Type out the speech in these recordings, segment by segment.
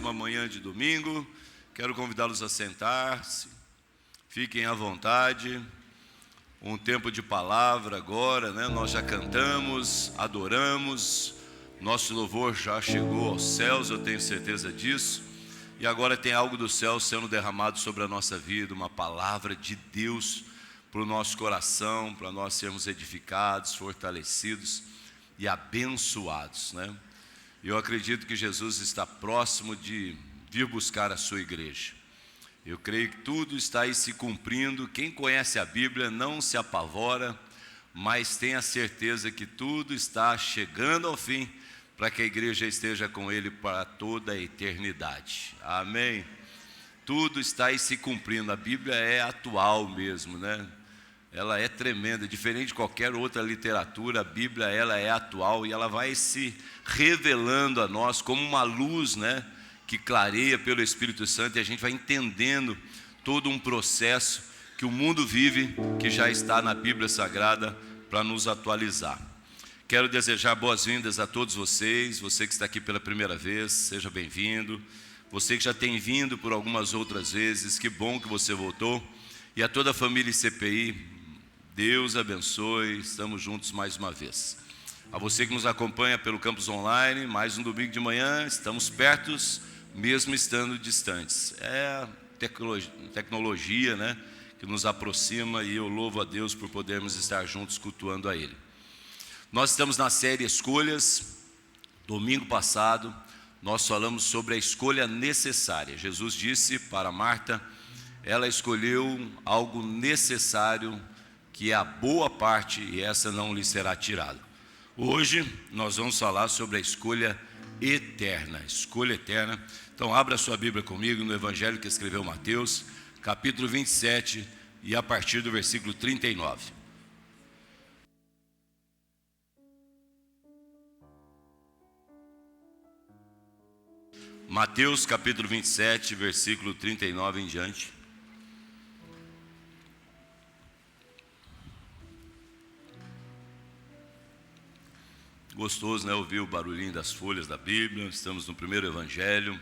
uma manhã de domingo. Quero convidá-los a sentar-se, fiquem à vontade. Um tempo de palavra agora, né? Nós já cantamos, adoramos, nosso louvor já chegou aos céus, eu tenho certeza disso. E agora tem algo do céu sendo derramado sobre a nossa vida, uma palavra de Deus para o nosso coração, para nós sermos edificados, fortalecidos e abençoados, né? Eu acredito que Jesus está próximo de vir buscar a sua igreja. Eu creio que tudo está aí se cumprindo. Quem conhece a Bíblia não se apavora, mas tenha certeza que tudo está chegando ao fim, para que a igreja esteja com Ele para toda a eternidade. Amém? Tudo está aí se cumprindo. A Bíblia é atual mesmo, né? Ela é tremenda, diferente de qualquer outra literatura. A Bíblia, ela é atual e ela vai se revelando a nós como uma luz, né? Que clareia pelo Espírito Santo, e a gente vai entendendo todo um processo que o mundo vive, que já está na Bíblia Sagrada para nos atualizar. Quero desejar boas-vindas a todos vocês. Você que está aqui pela primeira vez, seja bem-vindo. Você que já tem vindo por algumas outras vezes, que bom que você voltou. E a toda a família CPI, Deus abençoe, estamos juntos mais uma vez. A você que nos acompanha pelo campus online, mais um domingo de manhã, estamos pertos, mesmo estando distantes. É a tecnologia, né, que nos aproxima, e eu louvo a Deus por podermos estar juntos cultuando a Ele. Nós estamos na série Escolhas. Domingo passado nós falamos sobre a escolha necessária. Jesus disse para Marta, ela escolheu algo necessário, que é a boa parte, e essa não lhe será tirada. Hoje nós vamos falar sobre a escolha eterna, escolha eterna. Então abra a sua Bíblia comigo no Evangelho que escreveu Mateus, capítulo 27, e a partir do versículo 39. Mateus capítulo 27, versículo 39 em diante. Gostoso, né? Ouvir o barulhinho das folhas da Bíblia. Estamos no primeiro Evangelho,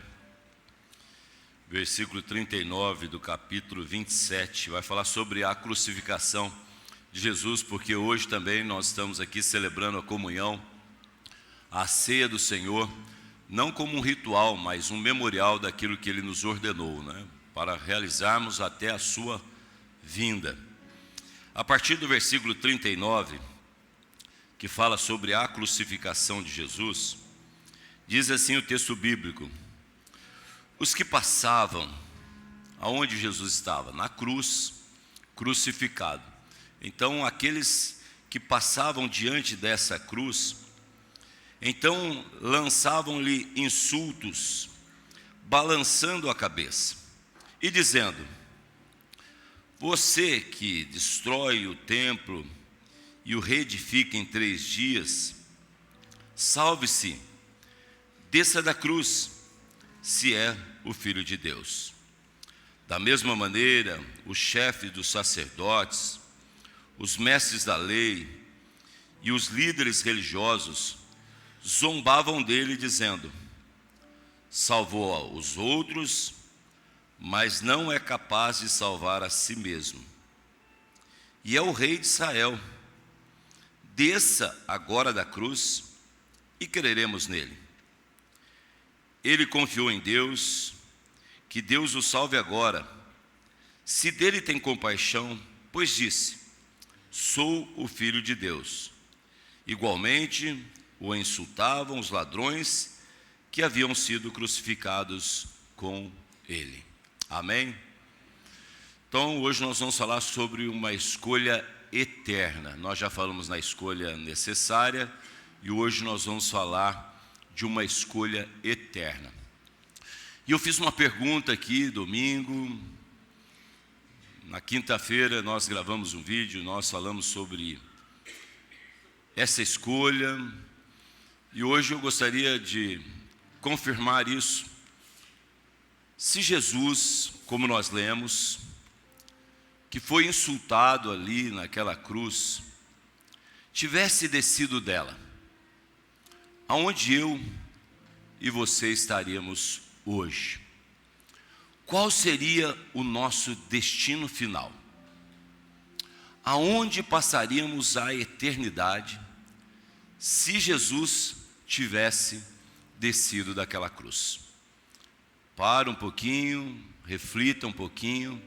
versículo 39 do capítulo 27. Vai falar sobre a crucificação de Jesus, porque hoje também nós estamos aqui celebrando a comunhão, a ceia do Senhor, não como um ritual, mas um memorial daquilo que Ele nos ordenou, né? Para realizarmos até a sua vinda. A partir do versículo 39, que fala sobre a crucificação de Jesus, diz assim o texto bíblico: os que passavam, aonde Jesus estava? Na cruz, crucificado. Então aqueles que passavam diante dessa cruz, então lançavam-lhe insultos, balançando a cabeça e dizendo: você que destrói o templo e o reedifica em 3 dias, salve-se, desça da cruz, se é o Filho de Deus. Da mesma maneira, os chefes dos sacerdotes, os mestres da lei e os líderes religiosos zombavam dele, dizendo: salvou os outros, mas não é capaz de salvar a si mesmo. E é o rei de Israel. Desça agora da cruz e creremos nele. Ele confiou em Deus, que Deus o salve agora, se dele tem compaixão, pois disse: sou o Filho de Deus. Igualmente o insultavam os ladrões que haviam sido crucificados com ele. Amém? Então hoje nós vamos falar sobre uma escolha eterna. Nós já falamos na escolha necessária, e hoje nós vamos falar de uma escolha eterna. E eu fiz uma pergunta aqui domingo. Na quinta-feira nós gravamos um vídeo, nós falamos sobre essa escolha, e hoje eu gostaria de confirmar isso. Se Jesus, como nós lemos, que foi insultado ali naquela cruz, tivesse descido dela, aonde eu e você estaríamos hoje, qual seria o nosso destino final? Aonde passaríamos a eternidade se Jesus tivesse descido daquela cruz? Para um pouquinho, reflita um pouquinho.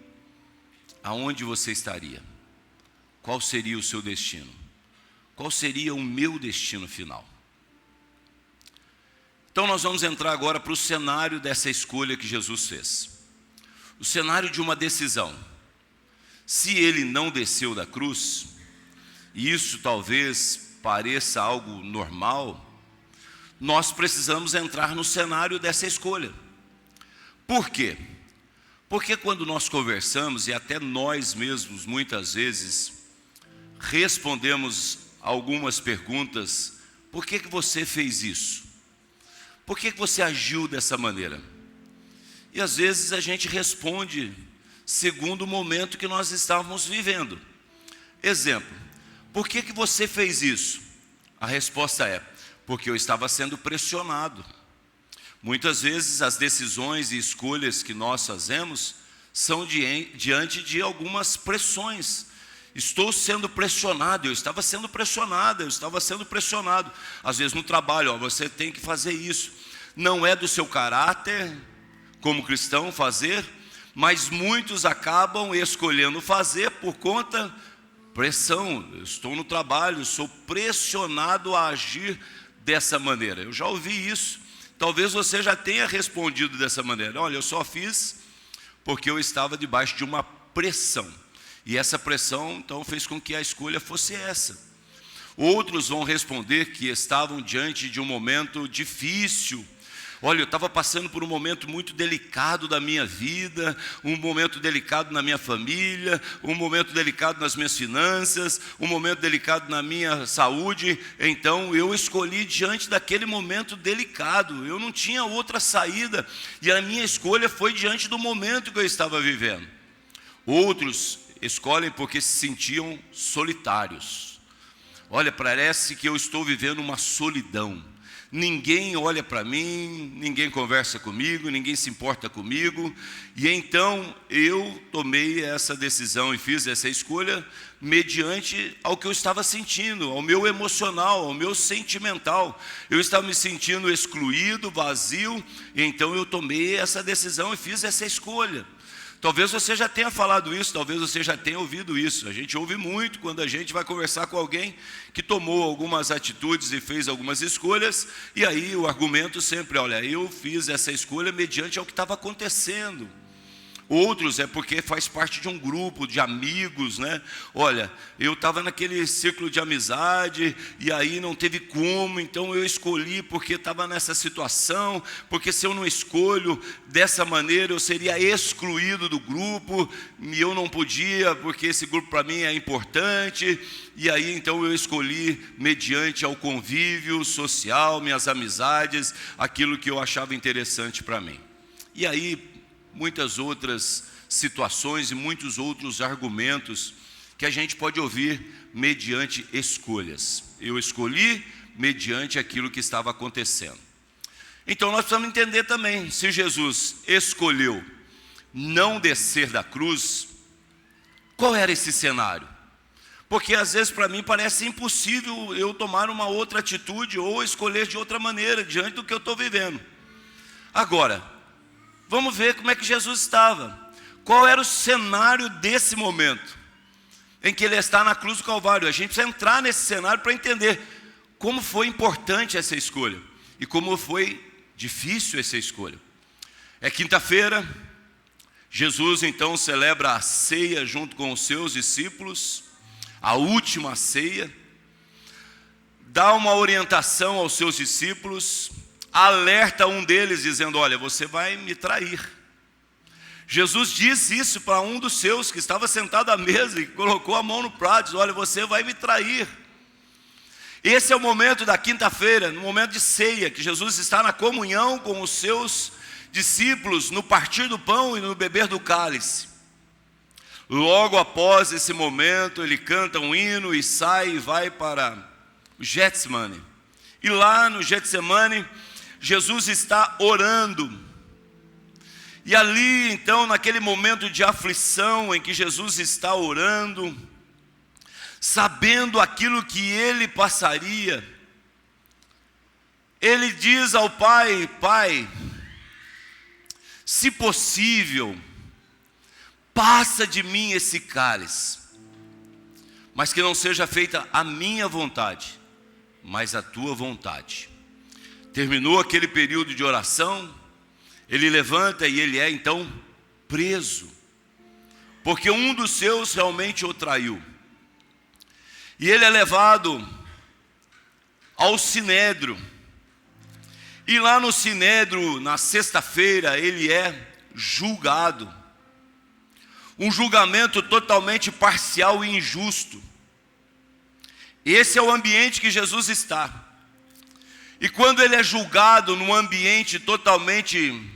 Aonde você estaria? Qual seria o seu destino? Qual seria o meu destino final? Então nós vamos entrar agora para o cenário dessa escolha que Jesus fez. O cenário de uma decisão. Se ele não desceu da cruz, e isso talvez pareça algo normal, nós precisamos entrar no cenário dessa escolha. Por quê? Porque quando nós conversamos, e até nós mesmos muitas vezes respondemos algumas perguntas: por que você fez isso? Por que você agiu dessa maneira? E às vezes a gente responde segundo o momento que nós estávamos vivendo. Exemplo: por que você fez isso? A resposta é: porque eu estava sendo pressionado. Muitas vezes as decisões e escolhas que nós fazemos são diante de algumas pressões. Estou sendo pressionado, eu estava sendo pressionado. Às vezes no trabalho, você tem que fazer isso. Não é do seu caráter como cristão fazer, mas muitos acabam escolhendo fazer por conta pressão. Eu estou no trabalho, sou pressionado a agir dessa maneira. Eu já ouvi isso. Talvez você já tenha respondido dessa maneira: olha, eu só fiz porque eu estava debaixo de uma pressão. E essa pressão, então, fez com que a escolha fosse essa. Outros vão responder que estavam diante de um momento difícil. Olha, eu estava passando por um momento muito delicado da minha vida, um momento delicado na minha família, um momento delicado nas minhas finanças, um momento delicado na minha saúde. Então eu escolhi diante daquele momento delicado, eu não tinha outra saída, e a minha escolha foi diante do momento que eu estava vivendo. Outros escolhem porque se sentiam solitários. Olha, parece que eu estou vivendo uma solidão. Ninguém olha para mim, ninguém conversa comigo, ninguém se importa comigo. E então eu tomei essa decisão e fiz essa escolha mediante ao que eu estava sentindo, ao meu emocional, ao meu sentimental. Eu estava me sentindo excluído, vazio, e então eu tomei essa decisão e fiz essa escolha. Talvez você já tenha falado isso, talvez você já tenha ouvido isso. A gente ouve muito quando a gente vai conversar com alguém que tomou algumas atitudes e fez algumas escolhas, e aí o argumento sempre: olha, eu fiz essa escolha mediante ao que estava acontecendo. Outros é porque faz parte de um grupo de amigos, né? Olha, eu estava naquele círculo de amizade e aí não teve como, então eu escolhi porque estava nessa situação, porque se eu não escolho dessa maneira eu seria excluído do grupo e eu não podia, porque esse grupo para mim é importante. E aí então eu escolhi mediante ao convívio social, minhas amizades, aquilo que eu achava interessante para mim. E aí muitas outras situações e muitos outros argumentos que a gente pode ouvir mediante escolhas. Eu escolhi mediante aquilo que estava acontecendo. Então nós precisamos entender também, se Jesus escolheu não descer da cruz, qual era esse cenário? Porque às vezes para mim parece impossível eu tomar uma outra atitude ou escolher de outra maneira diante do que eu estou vivendo. Agora, vamos ver como é que Jesus estava. Qual era o cenário desse momento em que ele está na cruz do Calvário? A gente precisa entrar nesse cenário para entender como foi importante essa escolha e como foi difícil essa escolha. É quinta-feira, Jesus então celebra a ceia junto com os seus discípulos, a última ceia, dá uma orientação aos seus discípulos, alerta um deles dizendo: olha, você vai me trair. Jesus diz isso para um dos seus que estava sentado à mesa e colocou a mão no prato, diz: olha, você vai me trair. Esse é o momento da quinta-feira, no momento de ceia, que Jesus está na comunhão com os seus discípulos, no partir do pão e no beber do cálice. Logo após esse momento, ele canta um hino e sai e vai para o Getsemane. E lá no Getsemane, Jesus está orando. E ali, então, naquele momento de aflição em que Jesus está orando, sabendo aquilo que ele passaria, ele diz ao Pai: Pai, se possível, passa de mim esse cálice, mas que não seja feita a minha vontade, mas a tua vontade. Terminou aquele período de oração, ele levanta e ele é então preso, porque um dos seus realmente o traiu. E ele é levado ao Sinédrio, e lá no Sinédrio, na sexta-feira, ele é julgado. Um julgamento totalmente parcial e injusto. Esse é o ambiente que Jesus está. E quando ele é julgado num ambiente totalmente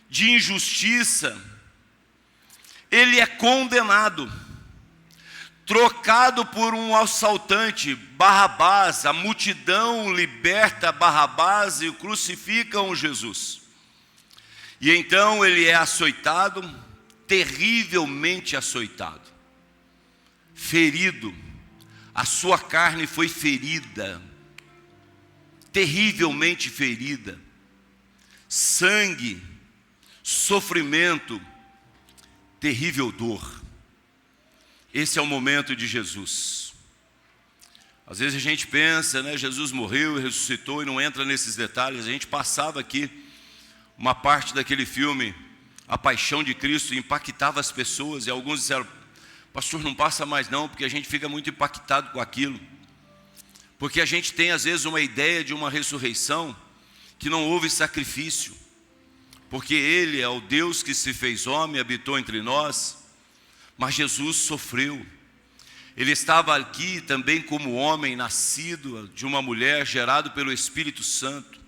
de injustiça, ele é condenado, trocado por um assaltante, Barrabás. A multidão liberta Barrabás e crucificam Jesus. E então ele é açoitado, terrivelmente açoitado, ferido, a sua carne foi ferida, terrivelmente ferida, sangue, sofrimento, terrível dor. Esse é o momento de Jesus. Às vezes a gente pensa, né, Jesus morreu e ressuscitou e não entra nesses detalhes. A gente passava aqui uma parte daquele filme, A Paixão de Cristo, impactava as pessoas, e alguns disseram: pastor, não passa mais não, porque a gente fica muito impactado com aquilo. Porque a gente tem às vezes uma ideia de uma ressurreição que não houve sacrifício, porque Ele é o Deus que se fez homem, habitou entre nós, mas Jesus sofreu. Ele estava aqui também como homem, nascido de uma mulher, gerado pelo Espírito Santo.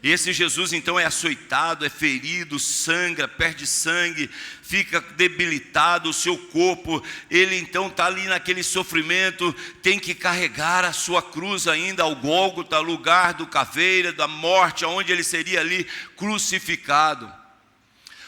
E esse Jesus então é açoitado, é ferido, sangra, perde sangue, fica debilitado o seu corpo. Ele então está ali naquele sofrimento, tem que carregar a sua cruz ainda ao Gólgota, lugar do caveira, da morte, onde ele seria ali crucificado.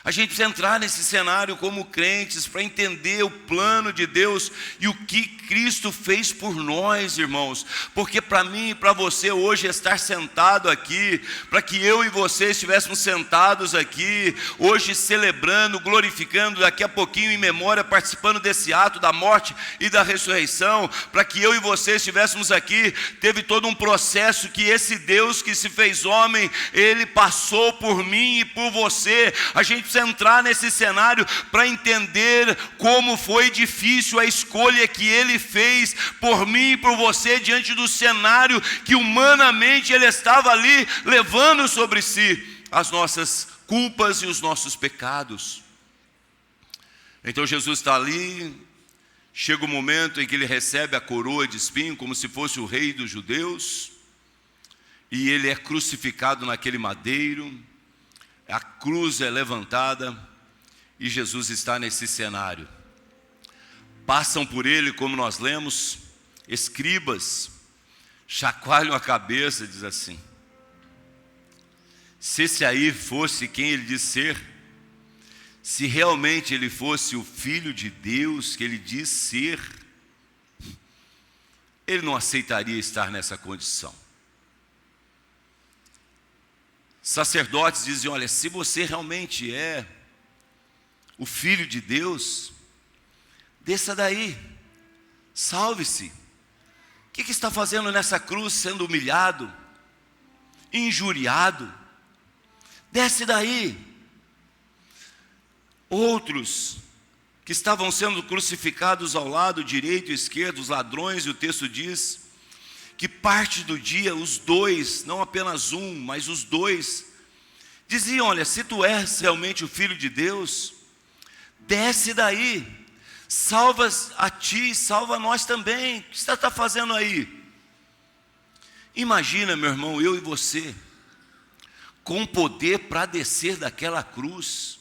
A gente precisa entrar nesse cenário como crentes para entender o plano de Deus e o que Cristo fez por nós, irmãos. Porque para mim e para você hoje estar sentado aqui, para que eu e você estivéssemos sentados aqui, hoje celebrando, glorificando, daqui a pouquinho em memória, participando desse ato da morte e da ressurreição, para que eu e você estivéssemos aqui, teve todo um processo que esse Deus que se fez homem, Ele passou por mim e por você. A gente precisa entrar nesse cenário para entender como foi difícil a escolha que Ele fez por mim e por você, diante do cenário que humanamente Ele estava ali levando sobre si as nossas culpas e os nossos pecados. Então Jesus está ali, chega o momento em que Ele recebe a coroa de espinho, como se fosse o rei dos judeus, e Ele é crucificado naquele madeiro. A cruz é levantada e Jesus está nesse cenário. Passam por ele, como nós lemos, escribas, chacoalham a cabeça, diz assim: se esse aí fosse quem ele diz ser, se realmente ele fosse o Filho de Deus que ele diz ser, ele não aceitaria estar nessa condição. Sacerdotes dizem: olha, se você realmente é o Filho de Deus, desça daí, salve-se. O que está fazendo nessa cruz, sendo humilhado, injuriado? Desce daí. Outros que estavam sendo crucificados ao lado direito e esquerdo, os ladrões, e o texto diz que parte do dia os dois, não apenas um, mas os dois, diziam: olha, se tu és realmente o Filho de Deus, desce daí, salva a ti, salva a nós também. O que você está fazendo aí? Imagina, meu irmão, eu e você, com poder para descer daquela cruz,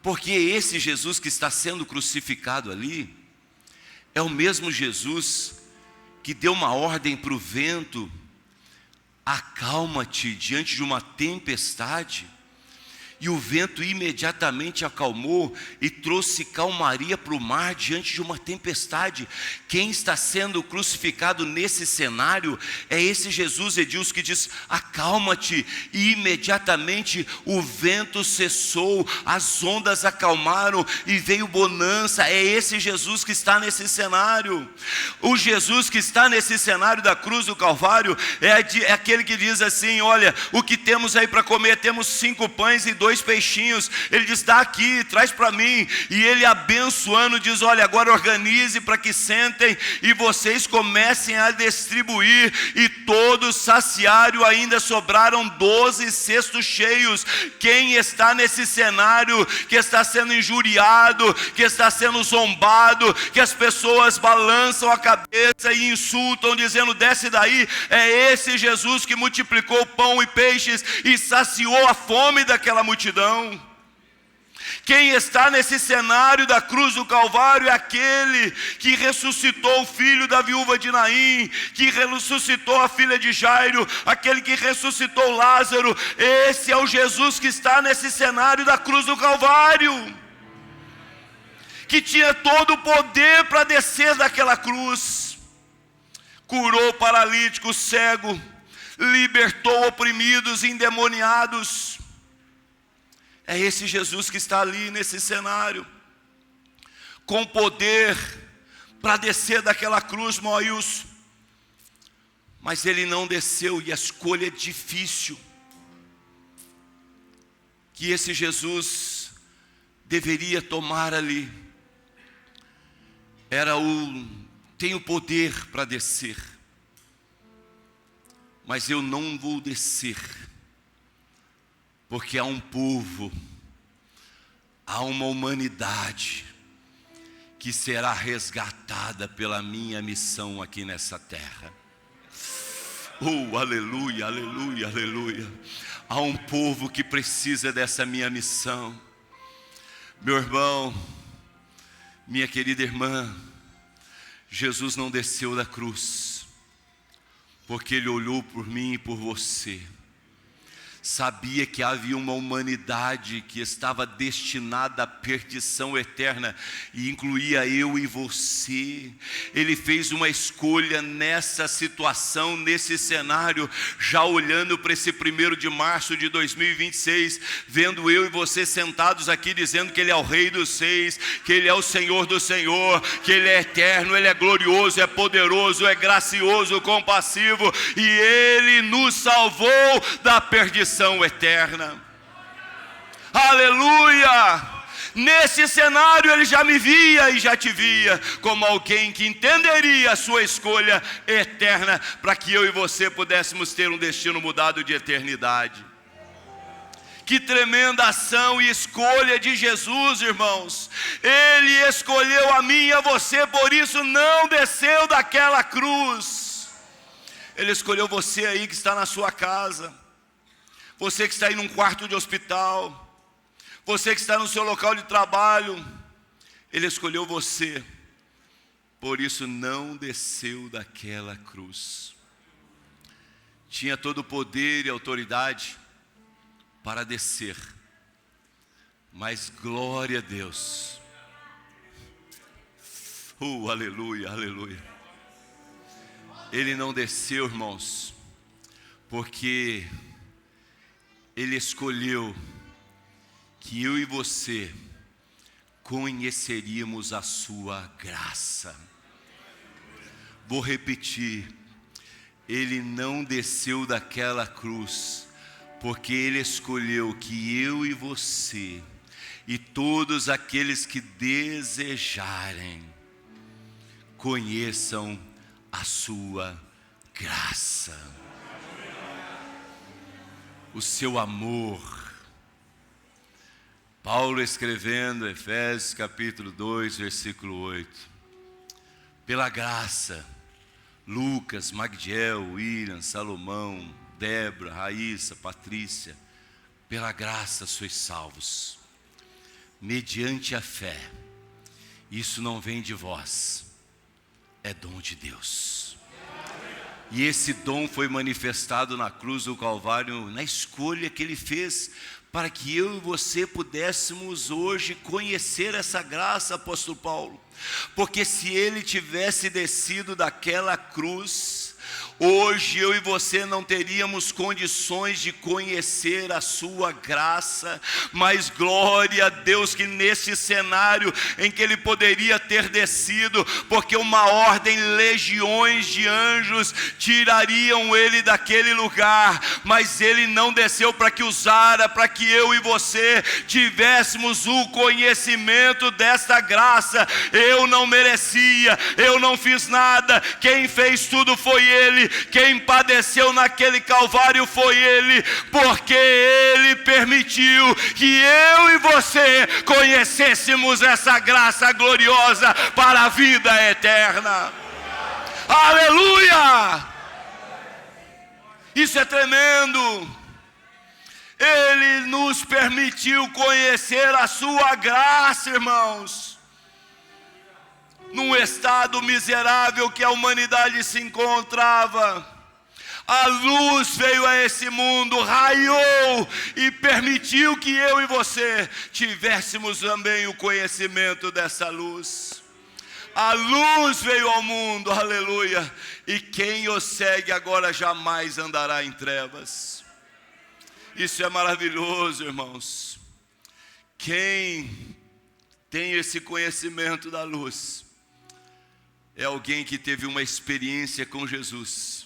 porque esse Jesus que está sendo crucificado ali, é o mesmo Jesus que deu uma ordem para o vento: acalma-te diante de uma tempestade. e o vento imediatamente acalmou e trouxe calmaria para o mar diante de uma tempestade. Quem está sendo crucificado nesse cenário é esse Jesus, Edilson, que diz: acalma-te, e imediatamente o vento cessou, as ondas acalmaram e veio bonança. É esse Jesus que está nesse cenário. O Jesus que está nesse cenário da cruz do Calvário é aquele que diz assim: olha, o que temos aí para comer? Temos 5 pães e 2 peixinhos. Ele diz: dá aqui, traz para mim. E ele, abençoando, diz: olha, agora organize para que sentem e vocês comecem a distribuir. E todos saciaram, ainda sobraram 12 cestos cheios. Quem está nesse cenário, que está sendo injuriado, que está sendo zombado, que as pessoas balançam a cabeça e insultam, dizendo: desce daí, é esse Jesus que multiplicou pão e peixes e saciou a fome daquela multidão. Quem está nesse cenário da cruz do Calvário é aquele que ressuscitou o filho da viúva de Naim, que ressuscitou a filha de Jairo, aquele que ressuscitou Lázaro. Esse é o Jesus que está nesse cenário da cruz do Calvário, que tinha todo o poder para descer daquela cruz. Curou paralítico, cego, libertou oprimidos, endemoniados. É esse Jesus que está ali nesse cenário, com poder para descer daquela cruz, Moailson. Mas ele não desceu, e a escolha é difícil, que esse Jesus deveria tomar ali, era tenho poder para descer, mas eu não vou descer, porque há um povo, há uma humanidade que será resgatada pela minha missão aqui nessa terra. Aleluia, aleluia, aleluia. Há um povo que precisa dessa minha missão. Meu irmão, minha querida irmã, Jesus não desceu da cruz porque Ele olhou por mim e por você. Sabia que havia uma humanidade que estava destinada à perdição eterna, e incluía eu e você. Ele fez uma escolha nessa situação, nesse cenário, já olhando para esse 1º de março de 2026, vendo eu e você sentados aqui, dizendo que Ele é o Rei dos Reis, que Ele é o Senhor do Senhor, que Ele é eterno, Ele é glorioso, é poderoso, é gracioso, compassivo, e Ele nos salvou da perdição eterna. Aleluia! Nesse cenário Ele já me via e já te via como alguém que entenderia a sua escolha eterna, para que eu e você pudéssemos ter um destino mudado de eternidade. Que tremenda ação e escolha de Jesus, irmãos. Ele escolheu a mim e a você, por isso não desceu daquela cruz. Ele escolheu você aí que está na sua casa, você que está aí num quarto de hospital, você que está no seu local de trabalho. Ele escolheu você, por isso não desceu daquela cruz. Tinha todo o poder e autoridade para descer, mas glória a Deus. Aleluia, aleluia. Ele não desceu, irmãos, porque Ele escolheu que eu e você conheceríamos a sua graça. Vou repetir: Ele não desceu daquela cruz, porque Ele escolheu que eu e você, e todos aqueles que desejarem, conheçam a sua graça, o seu amor. Paulo escrevendo, Efésios capítulo 2, versículo 8. Pela graça, Lucas, Magdiel, William, Salomão, Débora, Raíssa, Patrícia, pela graça sois salvos, mediante a fé. Isso não vem de vós, é dom de Deus. E esse dom foi manifestado na cruz do Calvário, na escolha que Ele fez para que eu e você pudéssemos hoje conhecer essa graça, apóstolo Paulo. Porque se ele tivesse descido daquela cruz, hoje eu e você não teríamos condições de conhecer a sua graça, mas glória a Deus que nesse cenário em que ele poderia ter descido, porque uma ordem, legiões de anjos tirariam ele daquele lugar, mas ele não desceu para que usara, para que eu e você tivéssemos o conhecimento desta graça. Eu não merecia, eu não fiz nada, quem fez tudo foi ele. Quem padeceu naquele Calvário foi ele, porque ele permitiu que eu e você conhecêssemos essa graça gloriosa para a vida eterna. Aleluia! Isso é tremendo. Ele nos permitiu conhecer a sua graça, irmãos, num estado miserável que a humanidade se encontrava. A luz veio a esse mundo, raiou e permitiu que eu e você tivéssemos também o conhecimento dessa luz. A luz veio ao mundo, aleluia, e quem o segue agora jamais andará em trevas. Isso é maravilhoso, irmãos. Quem tem esse conhecimento da luz é alguém que teve uma experiência com Jesus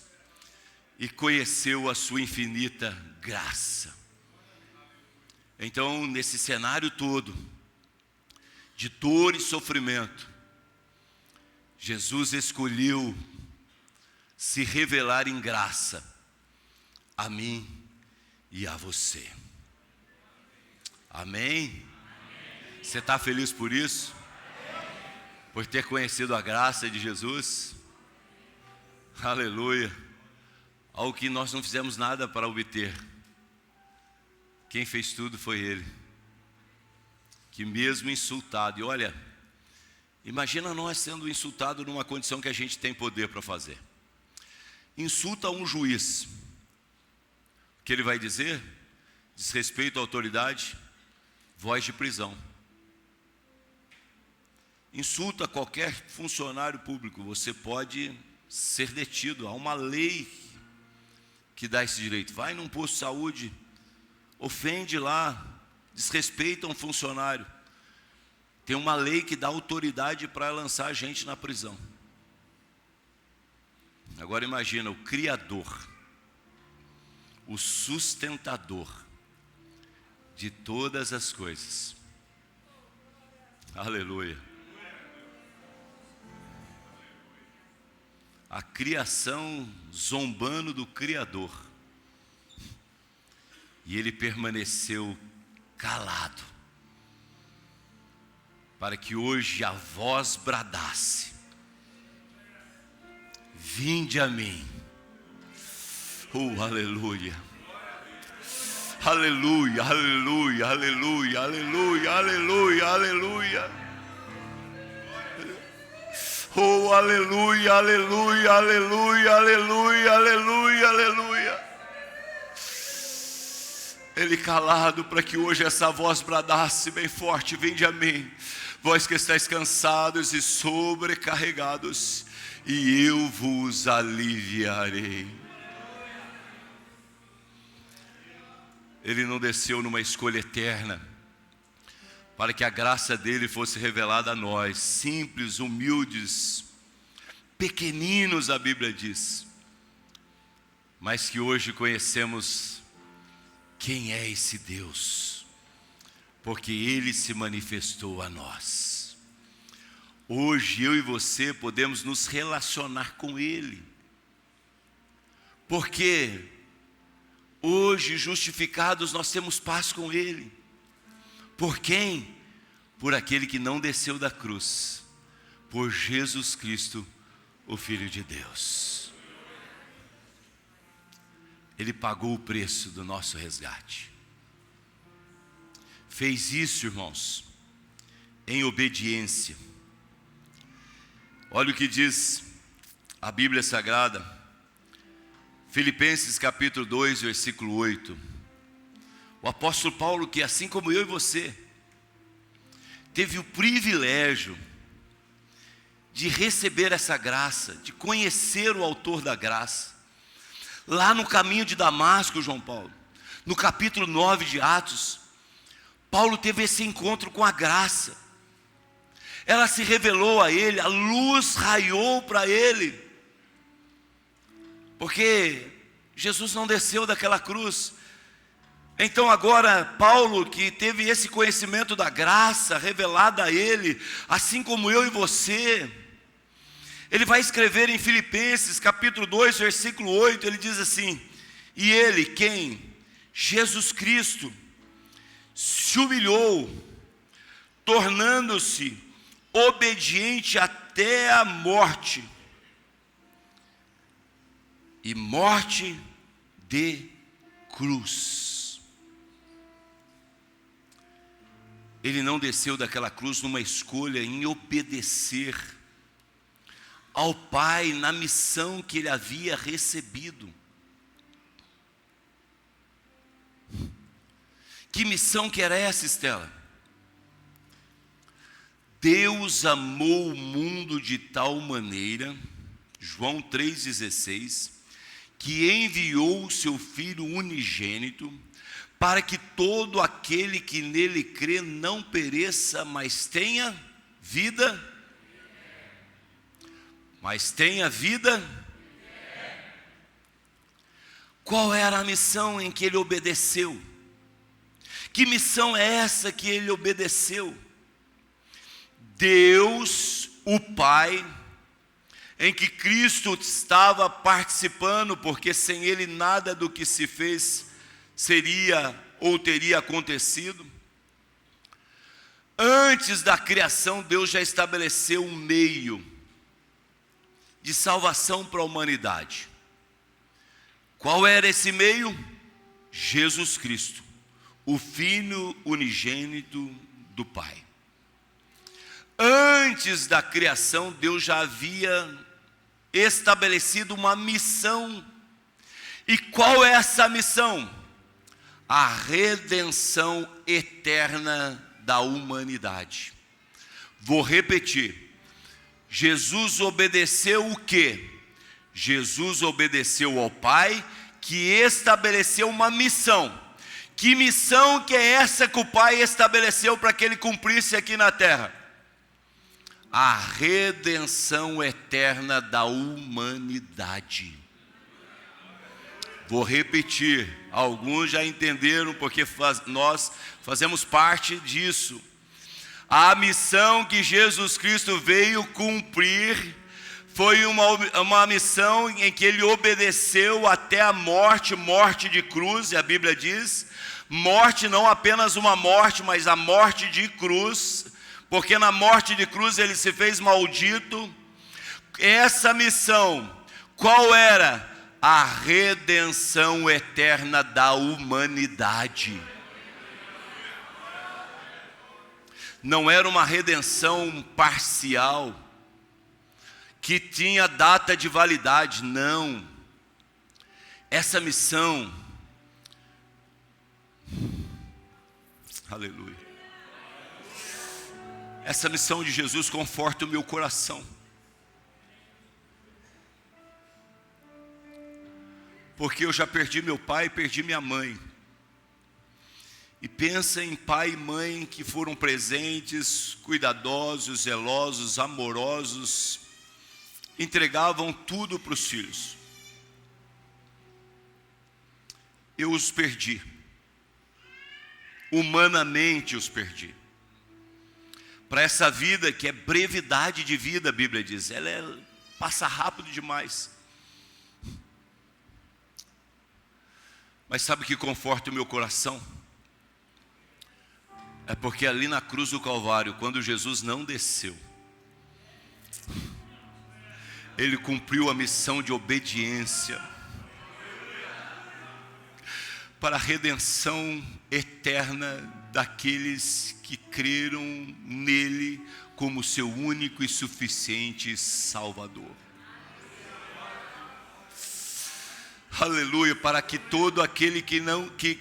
e conheceu a sua infinita graça. Então, nesse cenário todo de dor e sofrimento, Jesus escolheu se revelar em graça a mim e a você. Amém? Você está feliz por isso? Por ter conhecido a graça de Jesus? Aleluia. Algo que nós não fizemos nada para obter. Quem fez tudo foi ele. Que mesmo insultado, e olha, imagina nós sendo insultados numa condição que a gente tem poder para fazer. Insulta um juiz. O que ele vai dizer? Desrespeito à autoridade, voz de prisão. Insulta qualquer funcionário público, você pode ser detido. Há uma lei que dá esse direito. Vai num posto de saúde, ofende lá, desrespeita um funcionário. Tem uma lei que dá autoridade para lançar a gente na prisão. Agora imagina o Criador, o sustentador de todas as coisas. Aleluia. A criação zombando do Criador. E ele permaneceu calado, para que hoje a voz bradasse: vinde a mim. Oh, aleluia. Aleluia, aleluia, aleluia, aleluia, aleluia, aleluia. Oh, aleluia, aleluia, aleluia, aleluia, aleluia, aleluia. Ele calado para que hoje essa voz bradasse bem forte: vinde a mim, vós que estáis cansados e sobrecarregados, e eu vos aliviarei. Ele não desceu numa escolha eterna para que a graça dele fosse revelada a nós, simples, humildes, pequeninos, a Bíblia diz, mas que hoje conhecemos quem é esse Deus, porque ele se manifestou a nós. Hoje eu e você podemos nos relacionar com ele, porque hoje, justificados, nós temos paz com ele. Por quem? Por aquele que não desceu da cruz, por Jesus Cristo, o Filho de Deus. Ele pagou o preço do nosso resgate. Fez isso, irmãos, em obediência. Olha o que diz a Bíblia Sagrada, Filipenses capítulo 2, versículo 8. O apóstolo Paulo, que assim como eu e você, teve o privilégio de receber essa graça, de conhecer o autor da graça. Lá no caminho de Damasco, João Paulo, no capítulo 9 de Atos, Paulo teve esse encontro com a graça. Ela se revelou a ele, a luz raiou para ele. Porque Jesus não desceu daquela cruz. Então agora Paulo, que teve esse conhecimento da graça revelada a ele, assim como eu e você, ele vai escrever em Filipenses capítulo 2, versículo 8, ele diz assim: e ele, quem? Jesus Cristo, se humilhou, tornando-se obediente até a morte, e morte de cruz. Ele não desceu daquela cruz numa escolha em obedecer ao Pai na missão que ele havia recebido. Que missão que era essa, Estela? Deus amou o mundo de tal maneira, João 3,16, que enviou o seu Filho unigênito, para que todo aquele que nele crê não pereça, mas tenha vida. Mas tenha vida. Qual era a missão em que ele obedeceu? Que missão é essa que ele obedeceu? Deus, o Pai, em que Cristo estava participando, porque sem ele nada do que se fez seria ou teria acontecido. Antes da criação, Deus já estabeleceu um meio de salvação para a humanidade. Qual era esse meio? Jesus Cristo, o Filho unigênito do Pai. Antes da criação, Deus já havia estabelecido uma missão. E qual é essa missão? A redenção eterna da humanidade. Vou repetir. Jesus obedeceu o quê? Jesus obedeceu ao Pai, que estabeleceu uma missão. Que missão que é essa que o Pai estabeleceu para que ele cumprisse aqui na terra? A redenção eterna da humanidade. Vou repetir, alguns já entenderam, porque nós fazemos parte disso. A missão que Jesus Cristo veio cumprir foi uma missão em que ele obedeceu até a morte, morte de cruz, e a Bíblia diz, morte não apenas uma morte, mas a morte de cruz, porque na morte de cruz ele se fez maldito. Essa missão, qual era? A redenção eterna da humanidade. Não era uma redenção parcial, que tinha data de validade, não. Essa missão, aleluia, essa missão de Jesus conforta o meu coração. Porque eu já perdi meu pai e perdi minha mãe. E pensa em pai e mãe que foram presentes, cuidadosos, zelosos, amorosos, entregavam tudo para os filhos. Eu os perdi. Humanamente os perdi. Para essa vida que é brevidade de vida, a Bíblia diz, ela passa rápido demais. Mas sabe o que conforta o meu coração? É porque ali na cruz do Calvário, quando Jesus não desceu, ele cumpriu a missão de obediência para a redenção eterna daqueles que creram nele como seu único e suficiente Salvador. Aleluia, para que todo aquele que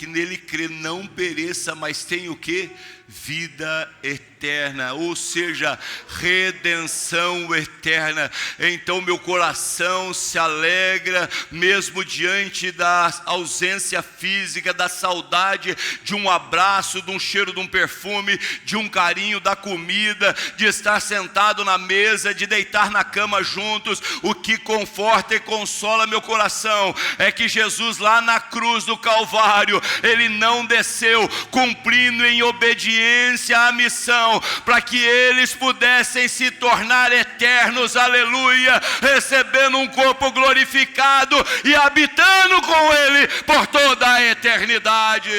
nele crê não pereça, mas tenha o quê? Vida eterna, ou seja, redenção eterna. Então meu coração se alegra, mesmo diante da ausência física, da saudade de um abraço, de um cheiro de um perfume, de um carinho da comida, de estar sentado na mesa, de deitar na cama juntos. O que conforta e consola meu coração é que Jesus lá na cruz do Calvário, Ele não desceu, cumprindo em obediência a missão, para que eles pudessem se tornar eternos, aleluia, recebendo um corpo glorificado e habitando com Ele por toda a eternidade,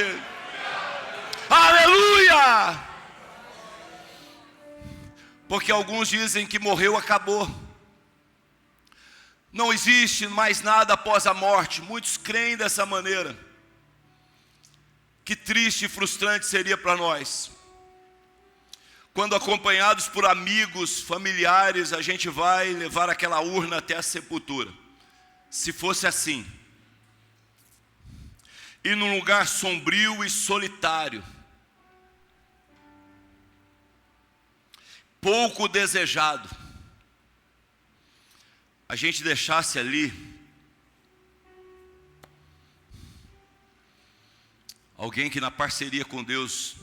aleluia. Porque alguns dizem que morreu, acabou, não existe mais nada após a morte. Muitos creem dessa maneira. Que triste e frustrante seria para nós quando, acompanhados por amigos, familiares, a gente vai levar aquela urna até a sepultura. Se fosse assim, e num lugar sombrio e solitário, pouco desejado, a gente deixasse ali alguém que na parceria com Deus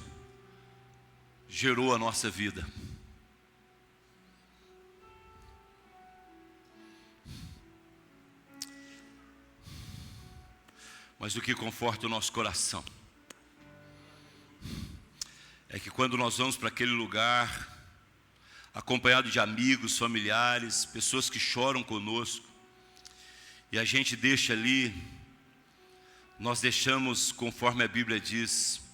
gerou a nossa vida. Mas o que conforta o nosso coração é que quando nós vamos para aquele lugar, acompanhado de amigos, familiares, pessoas que choram conosco, e a gente deixa ali, nós deixamos, conforme a Bíblia diz,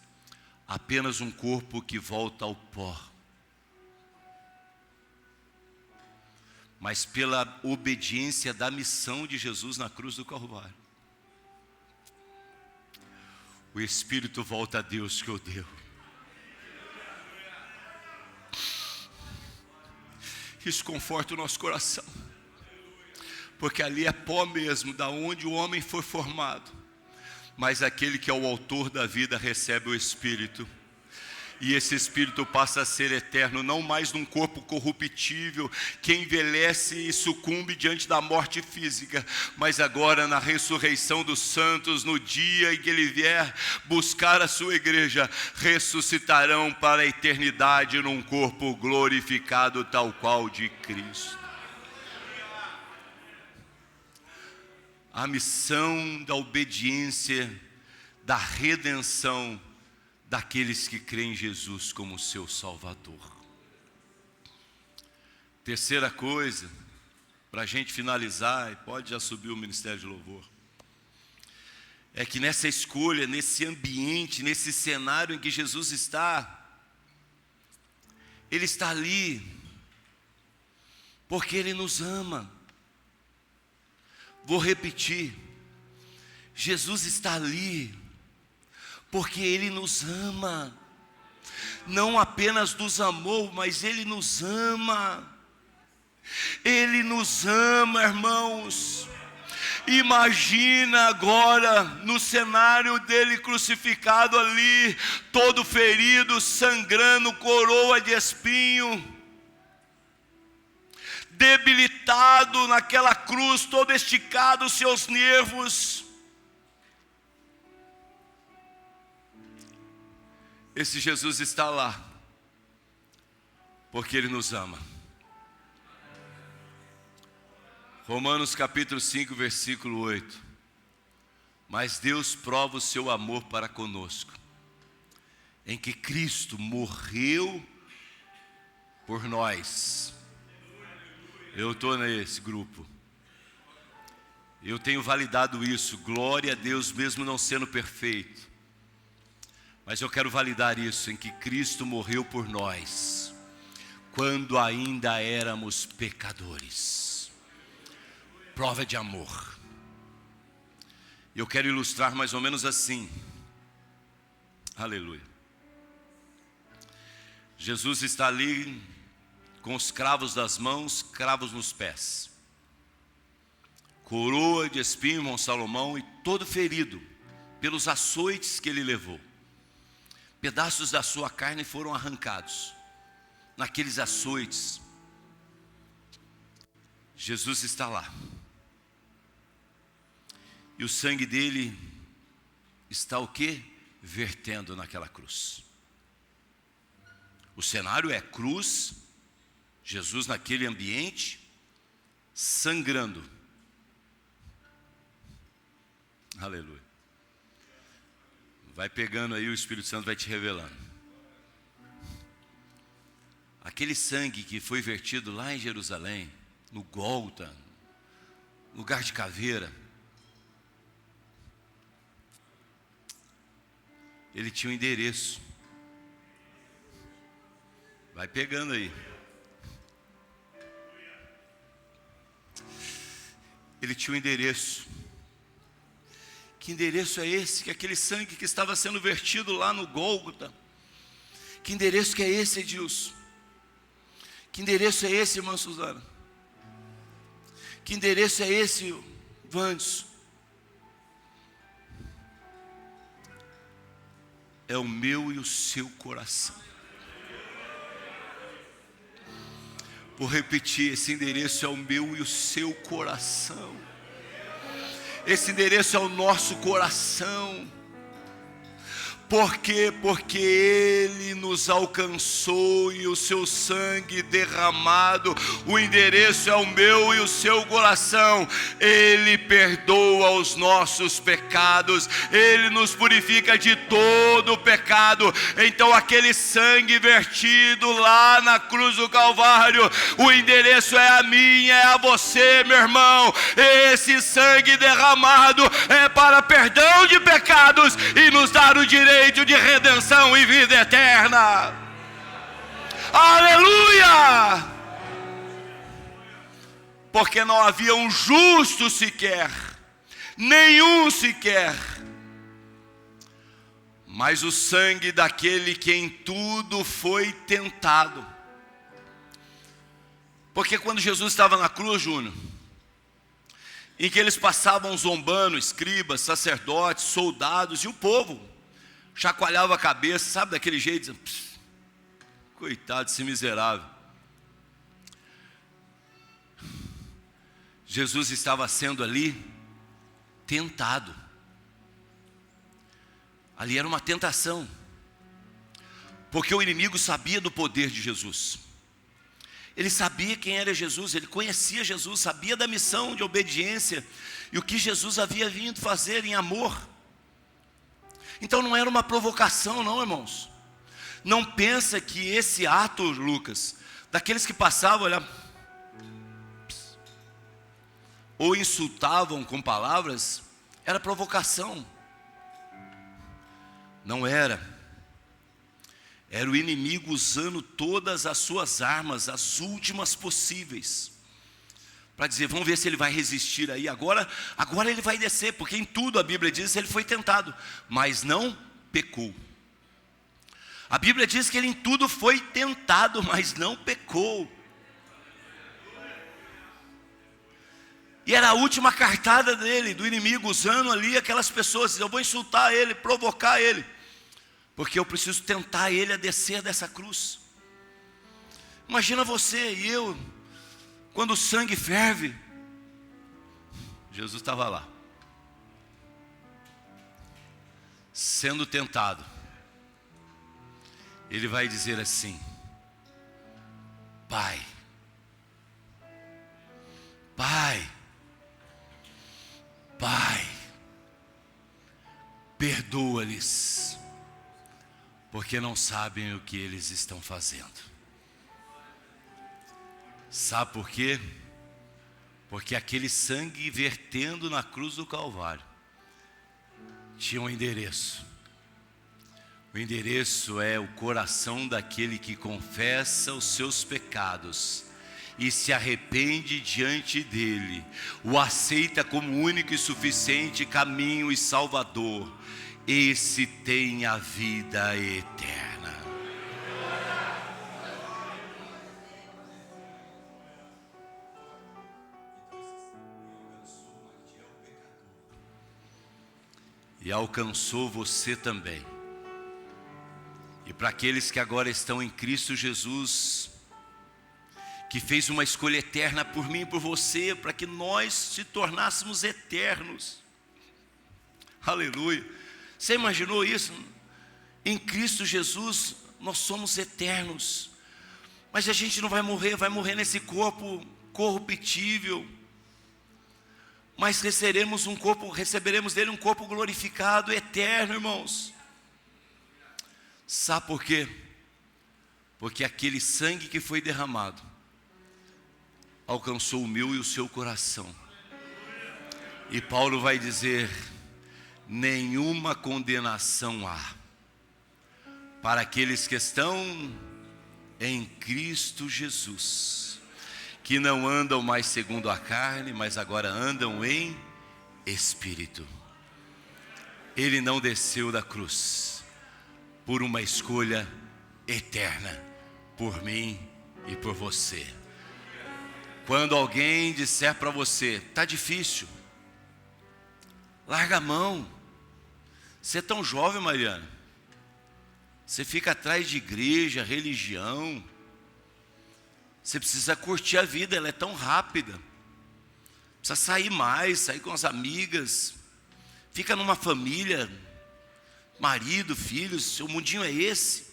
apenas um corpo que volta ao pó. Mas pela obediência da missão de Jesus na cruz do Calvário, o Espírito volta a Deus que o deu. Isso conforta o nosso coração, porque ali é pó mesmo, da onde o homem foi formado. Mas aquele que é o autor da vida recebe o Espírito, e esse Espírito passa a ser eterno, não mais num corpo corruptível, que envelhece e sucumbe diante da morte física, mas agora na ressurreição dos santos, no dia em que Ele vier buscar a sua igreja, ressuscitarão para a eternidade num corpo glorificado tal qual de Cristo. A missão da obediência, da redenção daqueles que creem em Jesus como seu Salvador. Terceira coisa, para a gente finalizar, e pode já subir o Ministério de Louvor, é que nessa escolha, nesse ambiente, nesse cenário em que Jesus está, Ele está ali porque Ele nos ama. Vou repetir, Jesus está ali porque Ele nos ama. Não apenas nos amou, mas Ele nos ama. Ele nos ama, irmãos. Imagina agora no cenário dele crucificado ali, todo ferido, sangrando, coroa de espinho, debilitado naquela cruz, todo esticado os seus nervos. Esse Jesus está lá porque Ele nos ama. Romanos capítulo 5, versículo 8. Mas Deus prova o seu amor para conosco, em que Cristo morreu por nós. Eu estou nesse grupo. Eu tenho validado isso. Glória a Deus, mesmo não sendo perfeito. Mas eu quero validar isso, em que Cristo morreu por nós, quando ainda éramos pecadores. Prova de amor. Eu quero ilustrar mais ou menos assim. Aleluia. Jesus está ali com os cravos das mãos, cravos nos pés, coroa de espinho, irmão Salomão, e todo ferido pelos açoites que ele levou. Pedaços da sua carne foram arrancados. Naqueles açoites, Jesus está lá. E o sangue dele está o quê? Vertendo naquela cruz. O cenário é cruz, Jesus naquele ambiente, sangrando. Aleluia. Vai pegando aí, o Espírito Santo vai te revelando. Aquele sangue que foi vertido lá em Jerusalém, no Gólgota, lugar de caveira, ele tinha um endereço. Vai pegando aí. Ele tinha um endereço. Que endereço é esse? Que aquele sangue que estava sendo vertido lá no Gólgota. Que endereço que é esse, Edilson? Que endereço é esse, irmã Suzana? Que endereço é esse, Vandes? É o meu e o seu coração. Vou repetir, esse endereço é o meu e o seu coração. Esse endereço é o nosso coração. Por quê? Porque Ele nos alcançou e o seu sangue derramado, o endereço é o meu e o seu coração. Ele perdoa os nossos pecados, Ele nos purifica de todo o pecado. Então aquele sangue vertido lá na cruz do Calvário, o endereço é a mim, é a você, meu irmão. Esse sangue derramado é para perdão de pecados e nos dar o direito de redenção e vida eterna. Aleluia! Porque não havia um justo sequer, nenhum sequer, mas o sangue daquele que em tudo foi tentado. Porque quando Jesus estava na cruz, Júnior, em que eles passavam zombando, escribas, sacerdotes, soldados, e o povo chacoalhava a cabeça, sabe, daquele jeito, coitado desse miserável. Jesus estava sendo ali tentado. Ali era uma tentação, porque o inimigo sabia do poder de Jesus. Ele sabia quem era Jesus, ele conhecia Jesus, sabia da missão de obediência e o que Jesus havia vindo fazer em amor. Então não era uma provocação, não, irmãos. Não pensa que esse ato, Lucas, daqueles que passavam, olha, ou insultavam com palavras, era provocação. Não era. Era o inimigo usando todas as suas armas, as últimas possíveis, para dizer, vamos ver se ele vai resistir aí. Agora ele vai descer, porque em tudo a Bíblia diz que ele foi tentado, mas não pecou. A Bíblia diz que ele em tudo foi tentado, mas não pecou. E era a última cartada dele, do inimigo, usando ali aquelas pessoas. Eu vou insultar ele, provocar ele, porque eu preciso tentar ele a descer dessa cruz. Imagina você e eu, quando o sangue ferve. Jesus estava lá, sendo tentado. Ele vai dizer assim: Pai, Pai, Pai, perdoa-lhes, porque não sabem o que eles estão fazendo. Sabe por quê? Porque aquele sangue vertendo na cruz do Calvário tinha um endereço. O endereço é o coração daquele que confessa os seus pecados e se arrepende diante dele, o aceita como único e suficiente caminho e salvador. Esse tem a vida eterna. e alcançou você também. E para aqueles que agora estão em Cristo Jesus, que fez uma escolha eterna por mim e por você, para que nós se tornássemos eternos. Aleluia. Você imaginou isso? Em Cristo Jesus nós somos eternos. Mas a gente não vai morrer nesse corpo corruptível. Mas receberemos dele um corpo glorificado, eterno, irmãos. Sabe por quê? Porque aquele sangue que foi derramado alcançou o meu e o seu coração. E Paulo vai dizer: nenhuma condenação há para aqueles que estão em Cristo Jesus, que não andam mais segundo a carne, mas agora andam em espírito. Ele não desceu da cruz por uma escolha eterna, por mim e por você. Quando alguém disser para você: está difícil, larga a mão. Você é tão jovem, Mariana, você fica atrás de igreja, religião. Você precisa curtir a vida, ela é tão rápida. Precisa sair mais, sair com as amigas. Fica numa família, marido, filhos, seu mundinho é esse.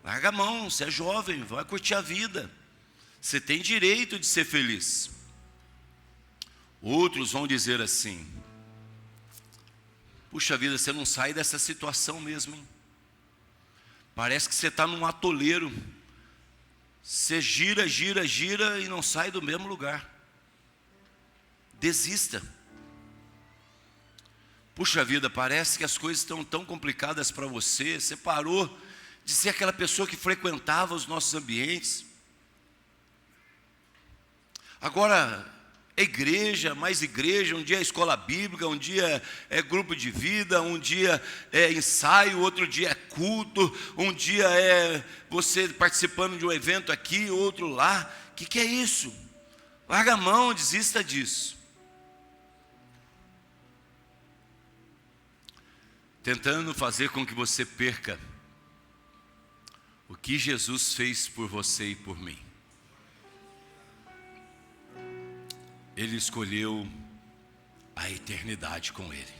Larga a mão, você é jovem, vai curtir a vida. Você tem direito de ser feliz. Outros vão dizer assim: puxa vida, você não sai dessa situação mesmo, hein? Parece que você está num atoleiro. Você gira e não sai do mesmo lugar. Desista. Puxa vida, parece que as coisas estão tão complicadas para você. Você parou de ser aquela pessoa que frequentava os nossos ambientes. Agora é igreja, mais igreja, um dia é escola bíblica, um dia é grupo de vida, um dia é ensaio, outro dia é culto, um dia é você participando de um evento aqui, outro lá. O que é isso? Larga a mão, desista disso. Tentando fazer com que você perca o que Jesus fez por você e por mim. Ele escolheu a eternidade com Ele.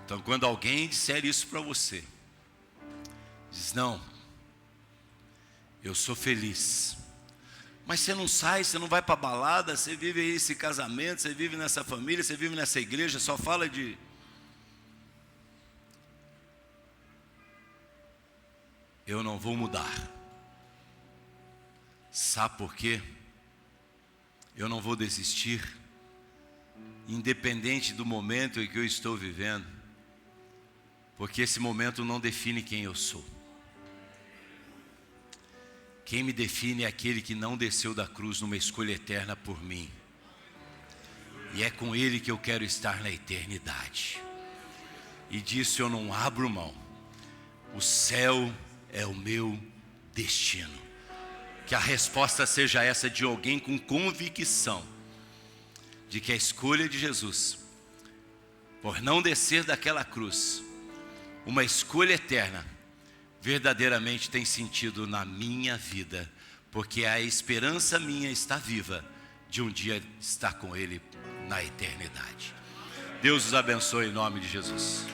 Então, quando alguém disser isso para você, diz: não, eu sou feliz. Mas você não sai, você não vai para a balada, você vive esse casamento, você vive nessa família, você vive nessa igreja, só fala de... Eu não vou mudar. Sabe por quê? Eu não vou desistir, independente do momento em que eu estou vivendo, porque esse momento não define quem eu sou. Quem me define é aquele que não desceu da cruz numa escolha eterna por mim. E é com Ele que eu quero estar na eternidade. E disso eu não abro mão. O céu é o meu destino. Que a resposta seja essa de alguém com convicção de que a escolha de Jesus, por não descer daquela cruz, uma escolha eterna, verdadeiramente tem sentido na minha vida, porque a esperança minha está viva de um dia estar com Ele na eternidade. Deus os abençoe em nome de Jesus.